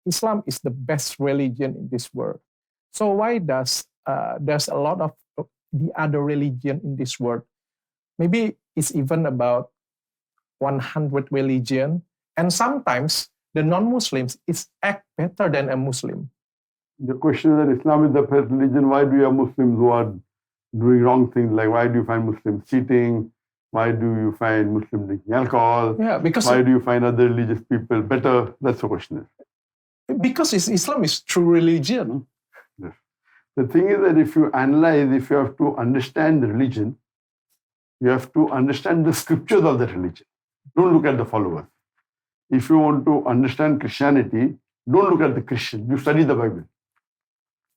Islam is the best religion in this world. So why does there's a lot of the other religion in this world? Maybe it's even about 100 religion, and sometimes the non-Muslims is act better than a Muslim. The question is that Islam is the best religion. Why do you have Muslims who are doing wrong things? Like, why do you find Muslims cheating? Why do you find Muslims drinking alcohol? Yeah, because why do you find other religious people better? That's the question. Because Islam is true religion. Yes. The thing is that if you analyze, if you have to understand the religion, you have to understand the scriptures of that religion. Don't look at the followers. If you want to understand Christianity, don't look at the Christian. You study the Bible.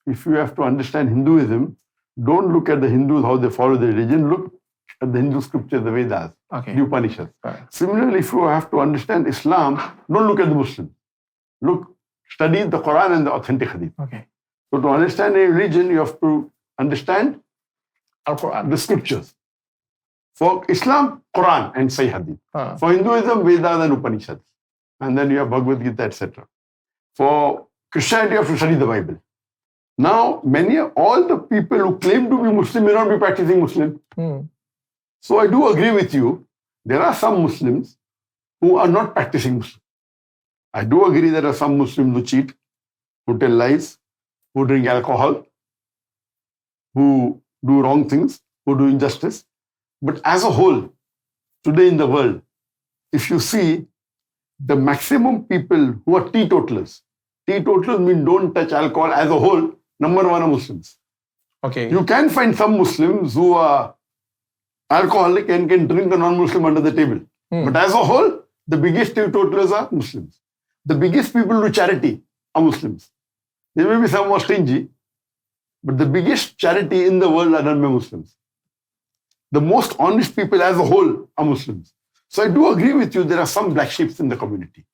If you have to understand Hinduism, don't look at the Hindus, how they follow the religion. Look at the Hindu scriptures, the Vedas, the Upanishads. Right. Similarly, if you have to understand Islam, don't look at the Muslims. Study the Quran and the authentic Hadith. Okay. So to understand a religion, you have to understand Al-Quran, the scriptures. For Islam, Quran and Sahih Hadith. For Hinduism, Vedas and Upanishads. And then you have Bhagavad Gita, etc. For Christianity, you have to study the Bible. Now, all the people who claim to be Muslim may not be practicing Muslim. So I do agree with you. There are some Muslims who are not practicing Muslim. I do agree there are some Muslims who cheat, who tell lies, who drink alcohol, who do wrong things, who do injustice. But as a whole, today in the world, if you see the maximum people who are teetotalers mean don't touch alcohol as a whole, number one are Muslims. Okay. You can find some Muslims who are alcoholic and can drink a non-Muslim under the table. But as a whole, the biggest teetotalers are Muslims. The biggest people who do charity are Muslims. There may be some more stingy, but the biggest charity in the world are done by Muslims. The most honest people as a whole are Muslims. So I do agree with you, there are some black sheep in the community.